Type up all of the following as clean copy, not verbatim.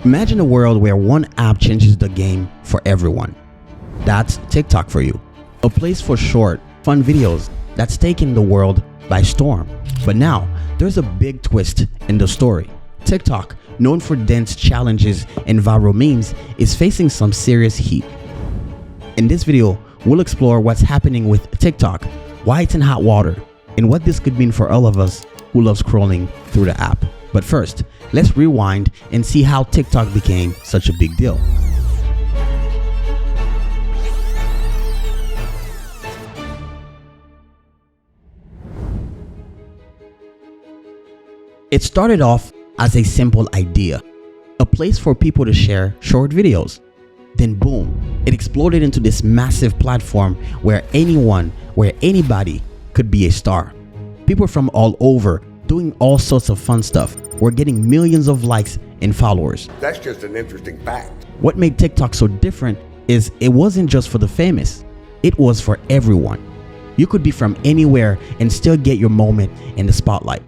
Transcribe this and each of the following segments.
Imagine a world where one app changes the game for everyone. That's TikTok for you. A place for short, fun videos that's taken the world by storm. But now, there's a big twist in the story. TikTok, known for dense challenges and viral memes, is facing some serious heat. In this video, we'll explore what's happening with TikTok, why it's in hot water, and what this could mean for all of us who love scrolling through the app. But first, let's rewind and see how TikTok became such a big deal. It started off as a simple idea, a place for people to share short videos. Then boom, it exploded into this massive platform where anybody could be a star. People from all over doing all sorts of fun stuff were getting millions of likes and followers. That's just an interesting fact. What made TikTok so different is it wasn't just for the famous, it was for everyone. You could be from anywhere and still get your moment in the spotlight.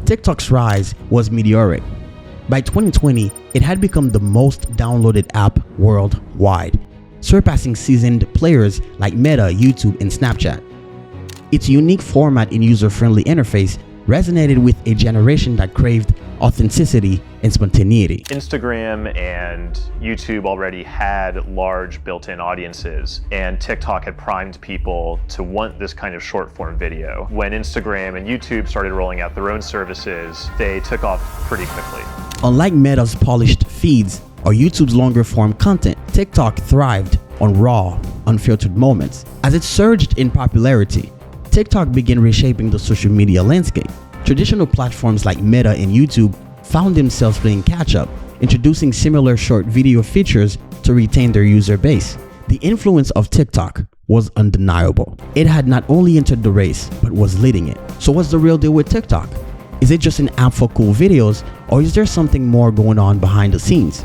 TikTok's rise was meteoric. By 2020, it had become the most downloaded app worldwide, surpassing seasoned players like Meta, YouTube, and Snapchat. Its unique format and user-friendly interface resonated with a generation that craved authenticity and spontaneity. Instagram and YouTube already had large built-in audiences, and TikTok had primed people to want this kind of short-form video. When Instagram and YouTube started rolling out their own services, they took off pretty quickly. Unlike Meta's polished feeds or YouTube's longer-form content, TikTok thrived on raw, unfiltered moments. As it surged in popularity, TikTok began reshaping the social media landscape. Traditional platforms like Meta and YouTube found themselves playing catch-up, introducing similar short video features to retain their user base. The influence of TikTok was undeniable. It had not only entered the race, but was leading it. So what's the real deal with TikTok? Is it just an app for cool videos, or is there something more going on behind the scenes?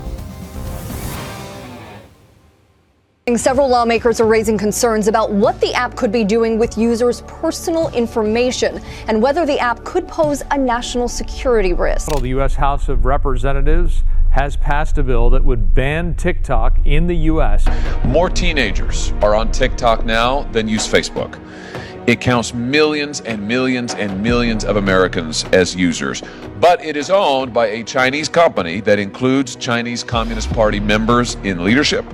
Several lawmakers are raising concerns about what the app could be doing with users' personal information and whether the app could pose a national security risk. The U.S. House of Representatives has passed a bill that would ban TikTok in the U.S. More teenagers are on TikTok now than use Facebook. It counts millions and millions and millions of Americans as users, but it is owned by a Chinese company that includes Chinese Communist Party members in leadership,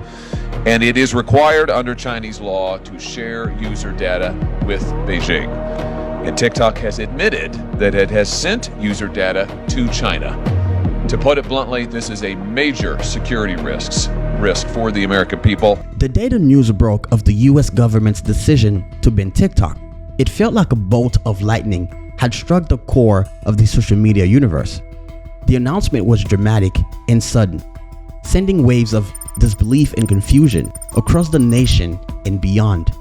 and it is required under Chinese law to share user data with Beijing. And TikTok has admitted that it has sent user data to China. To put it bluntly, this is a major security risk for the American people. The day the news broke of the US government's decision to ban TikTok, it felt like a bolt of lightning had struck the core of the social media universe. The announcement was dramatic and sudden, sending waves of disbelief and confusion across the nation and beyond.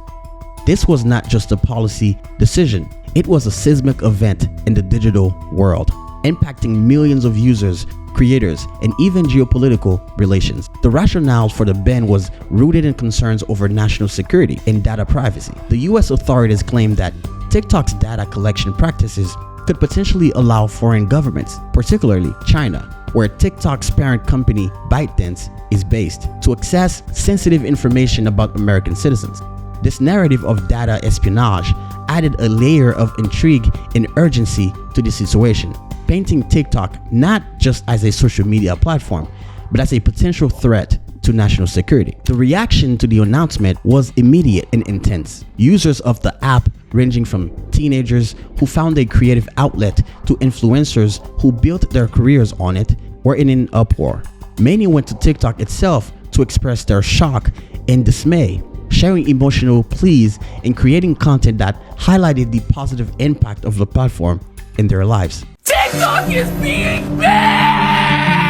This was not just a policy decision, it was a seismic event in the digital world, impacting millions of users, creators, and even geopolitical relations. The rationale for the ban was rooted in concerns over national security and data privacy. The US authorities claimed that TikTok's data collection practices could potentially allow foreign governments, particularly China, where TikTok's parent company ByteDance is based, to access sensitive information about American citizens. This narrative of data espionage added a layer of intrigue and urgency to the situation, painting TikTok not just as a social media platform, but as a potential threat to national security. The reaction to the announcement was immediate and intense. Users of the app, ranging from teenagers who found a creative outlet to influencers who built their careers on it, were in an uproar. Many went to TikTok itself to express their shock and dismay, sharing emotional pleas and creating content that highlighted the positive impact of the platform in their lives. TikTok is being banned!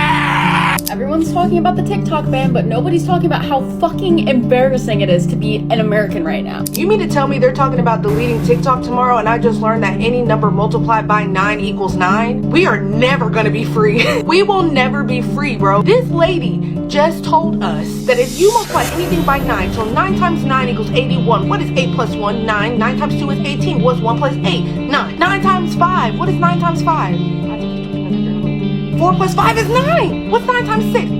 Everyone's talking about the TikTok ban, but nobody's talking about how fucking embarrassing it is to be an American right now. You mean to tell me they're talking about deleting TikTok tomorrow and I just learned that any number multiplied by 9 equals 9? We are never gonna be free. We will never be free, bro. This lady just told us that if you multiply anything by 9, so 9 times 9 equals 81. What is 8 plus 1? 9. 9 times 2 is 18. What's 1 plus 8? 9. 9 times 5. What is 9 times 5? 4 plus 5 is 9. What's 9 times 6?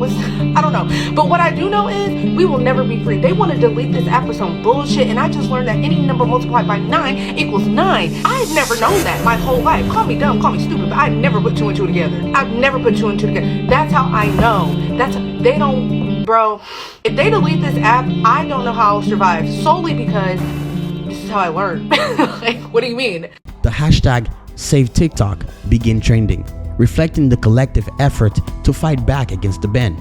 I don't know. But what I do know is we will never be free. They want to delete this app for some bullshit, and I just learned that any number multiplied by 9 equals 9. I've never known that my whole life. Call me dumb, call me stupid, but I've never put 2 and 2 together. I've never put 2 and 2 together. That's how I know. They don't, bro. If they delete this app, I don't know how I'll survive, solely because this is how I learned. Like, what do you mean? The hashtag #SaveTikTok began trending, reflecting the collective effort to fight back against the ban.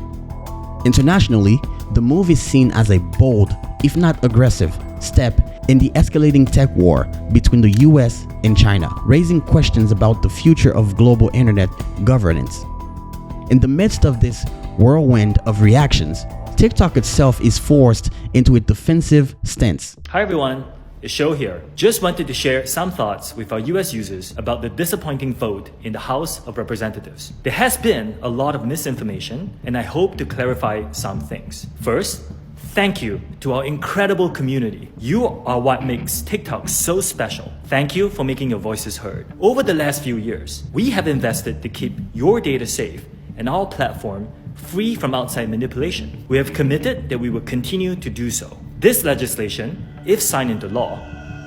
Internationally, the move is seen as a bold, if not aggressive, step in the escalating tech war between the US and China, raising questions about the future of global internet governance. In the midst of this whirlwind of reactions, TikTok itself is forced into a defensive stance. Hi everyone, it's Show here. Just wanted to share some thoughts with our US users about the disappointing vote in the House of Representatives. There has been a lot of misinformation, and I hope to clarify some things. First, thank you to our incredible community. You are what makes TikTok so special. Thank you for making your voices heard. Over the last few years, we have invested to keep your data safe and our platform free from outside manipulation. We have committed that we will continue to do so. This legislation, if signed into law,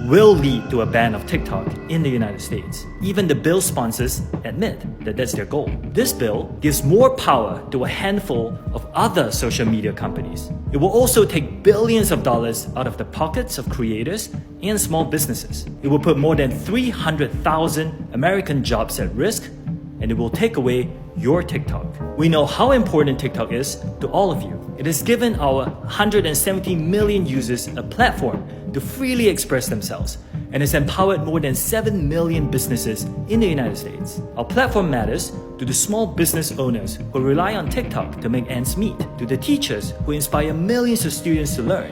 will lead to a ban of TikTok in the United States. Even the bill sponsors admit that that's their goal. This bill gives more power to a handful of other social media companies. It will also take billions of dollars out of the pockets of creators and small businesses. It will put more than 300,000 American jobs at risk, and it will take away your TikTok. We know how important TikTok is to all of you. It has given our 170 million users a platform to freely express themselves, and has empowered more than 7 million businesses in the United States. Our platform matters to the small business owners who rely on TikTok to make ends meet, to the teachers who inspire millions of students to learn,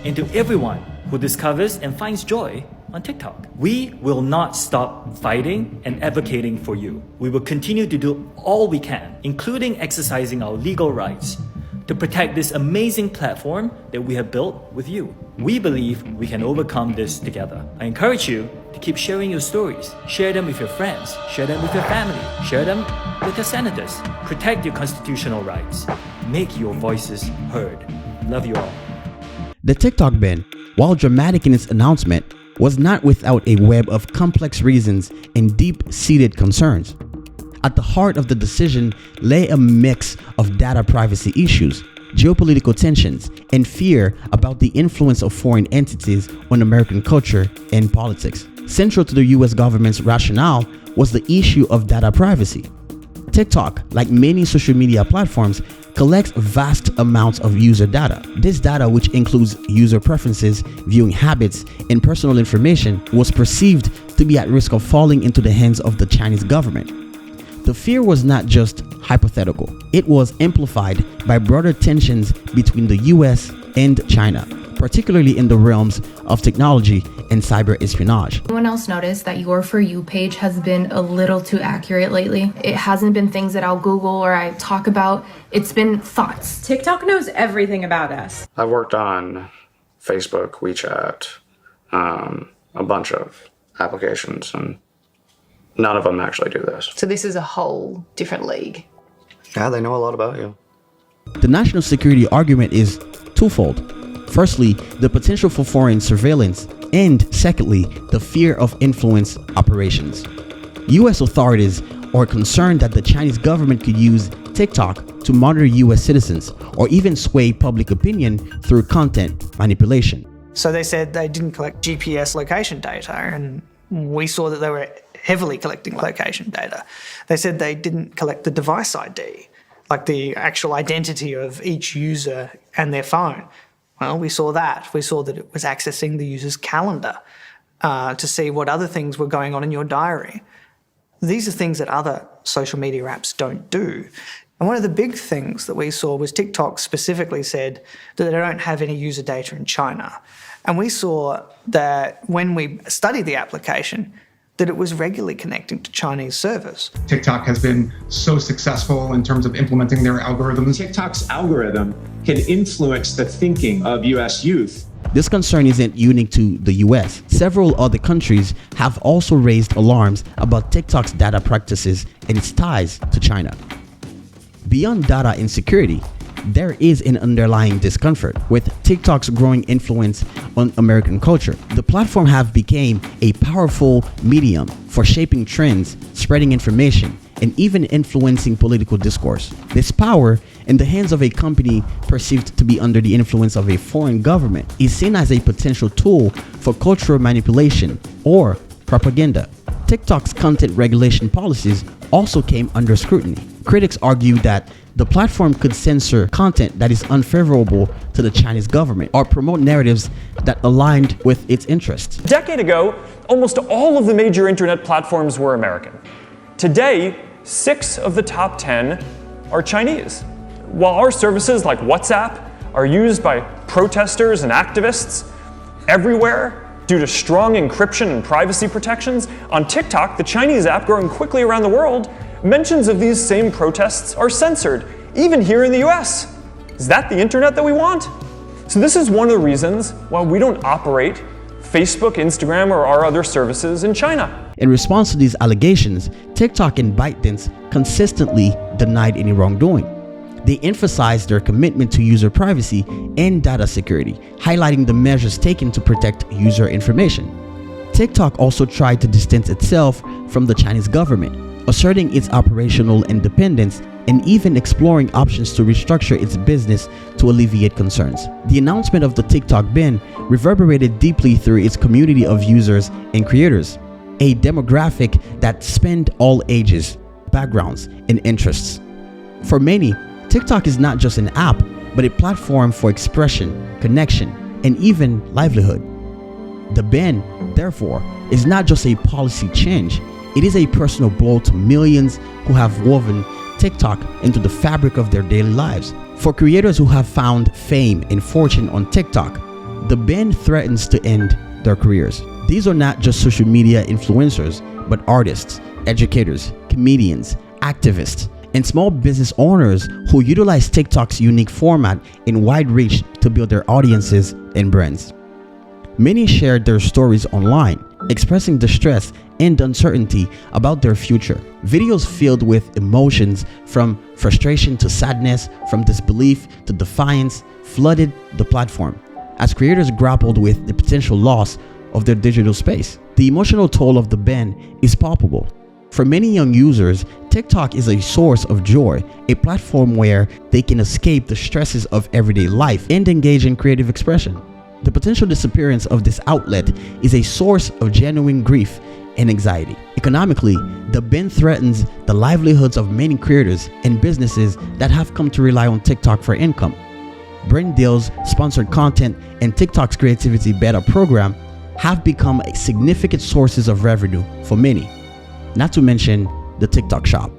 and to everyone who discovers and finds joy on TikTok. We will not stop fighting and advocating for you. We will continue to do all we can, including exercising our legal rights, to protect this amazing platform that we have built with you. We believe we can overcome this together. I encourage you to keep sharing your stories. Share them with your friends. Share them with your family. Share them with your senators. Protect your constitutional rights. Make your voices heard. Love you all. The TikTok ban, while dramatic in its announcement, was not without a web of complex reasons and deep-seated concerns. At the heart of the decision lay a mix of data privacy issues, geopolitical tensions, and fear about the influence of foreign entities on American culture and politics. Central to the US government's rationale was the issue of data privacy. TikTok, like many social media platforms, collects vast amounts of user data. This data, which includes user preferences, viewing habits, and personal information, was perceived to be at risk of falling into the hands of the Chinese government. The fear was not just hypothetical. It was amplified by broader tensions between the US and China, particularly in the realms of technology and cyber espionage. Anyone else notice that your For You page has been a little too accurate lately? It hasn't been things that I'll Google or I talk about. It's been thoughts. TikTok knows everything about us. I've worked on Facebook, WeChat, a bunch of applications, and none of them actually do this. So this is a whole different league. Yeah, they know a lot about you. The national security argument is twofold. Firstly, the potential for foreign surveillance, and secondly, the fear of influence operations. US authorities are concerned that the Chinese government could use TikTok to monitor US citizens or even sway public opinion through content manipulation. So they said they didn't collect GPS location data, and we saw that they were heavily collecting location data. They said they didn't collect the device ID, like the actual identity of each user and their phone. Well, we saw that. We saw that it was accessing the user's calendar to see what other things were going on in your diary. These are things that other social media apps don't do. And one of the big things that we saw was TikTok specifically said that they don't have any user data in China. And we saw that when we studied the application, that it was regularly connecting to Chinese servers. TikTok has been so successful in terms of implementing their algorithms. TikTok's algorithm can influence the thinking of US youth. This concern isn't unique to the US. Several other countries have also raised alarms about TikTok's data practices and its ties to China. Beyond data insecurity, there is an underlying discomfort with TikTok's growing influence on American culture. The platform have become a powerful medium for shaping trends, spreading information, and even influencing political discourse. This power, in the hands of a company perceived to be under the influence of a foreign government, is seen as a potential tool for cultural manipulation or propaganda. TikTok's content regulation policies also came under scrutiny. Critics argue that the platform could censor content that is unfavorable to the Chinese government or promote narratives that aligned with its interests. A decade ago, almost all of the major internet platforms were American. Today, 6 of the top 10 are Chinese. While our services like WhatsApp are used by protesters and activists everywhere due to strong encryption and privacy protections, on TikTok, the Chinese app growing quickly around the world, mentions of these same protests are censored, even here in the US. Is that the internet that we want? So this is one of the reasons why we don't operate Facebook, Instagram, or our other services in China. In response to these allegations, TikTok and ByteDance consistently denied any wrongdoing. They emphasized their commitment to user privacy and data security, highlighting the measures taken to protect user information. TikTok also tried to distance itself from the Chinese government, asserting its operational independence and even exploring options to restructure its business to alleviate concerns. The announcement of the TikTok ban reverberated deeply through its community of users and creators, a demographic that spanned all ages, backgrounds, and interests. For many, TikTok is not just an app, but a platform for expression, connection, and even livelihood. The ban, therefore, is not just a policy change, it is a personal blow to millions who have woven TikTok into the fabric of their daily lives. For creators who have found fame and fortune on TikTok, the ban threatens to end their careers. These are not just social media influencers, but artists, educators, comedians, activists, and small business owners who utilize TikTok's unique format and wide reach to build their audiences and brands. Many shared their stories online, expressing distress and uncertainty about their future. Videos filled with emotions from frustration to sadness, from disbelief to defiance, flooded the platform as creators grappled with the potential loss of their digital space. The emotional toll of the ban is palpable. For many young users, TikTok is a source of joy, a platform where they can escape the stresses of everyday life and engage in creative expression. The potential disappearance of this outlet is a source of genuine grief and anxiety. Economically, the ban threatens the livelihoods of many creators and businesses that have come to rely on TikTok for income. Brand deals, sponsored content, and TikTok's creativity beta program have become significant sources of revenue for many, not to mention the TikTok shop.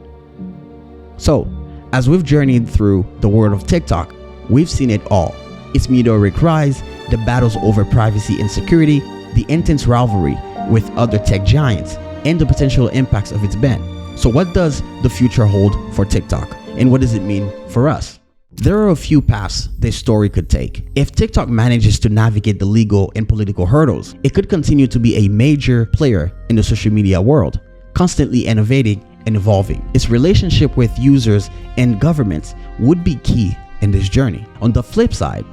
So, as we've journeyed through the world of TikTok, we've seen it all. Its meteoric rise, the battles over privacy and security, the intense rivalry with other tech giants, and the potential impacts of its ban. So what does the future hold for TikTok, and what does it mean for us? There are a few paths this story could take. If TikTok manages to navigate the legal and political hurdles, it could continue to be a major player in the social media world, constantly innovating and evolving. Its relationship with users and governments would be key in this journey. On the flip side,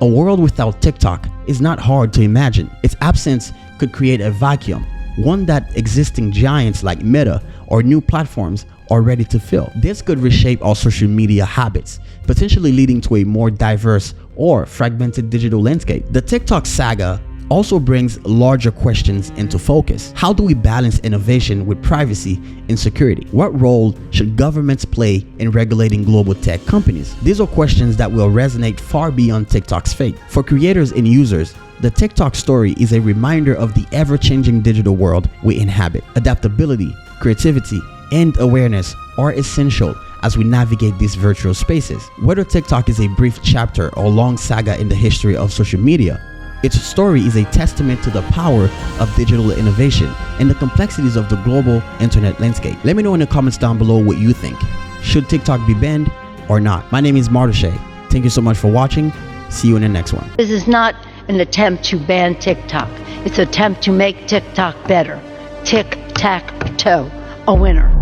a world without TikTok is not hard to imagine. Its absence could create a vacuum, one that existing giants like Meta or new platforms are ready to fill. This could reshape our social media habits, potentially leading to a more diverse or fragmented digital landscape. The TikTok saga also brings larger questions into focus. How do we balance innovation with privacy and security? What role should governments play in regulating global tech companies? These are questions that will resonate far beyond TikTok's fate. For creators and users, the TikTok story is a reminder of the ever-changing digital world we inhabit. Adaptability, creativity, and awareness are essential as we navigate these virtual spaces. Whether TikTok is a brief chapter or long saga in the history of social media, its story is a testament to the power of digital innovation and the complexities of the global internet landscape. Let me know in the comments down below what you think. Should TikTok be banned or not? My name is Mardo. Thank you so much for watching. See you in the next one. This is not an attempt to ban TikTok. It's an attempt to make TikTok better. Tic-tac-toe, a winner.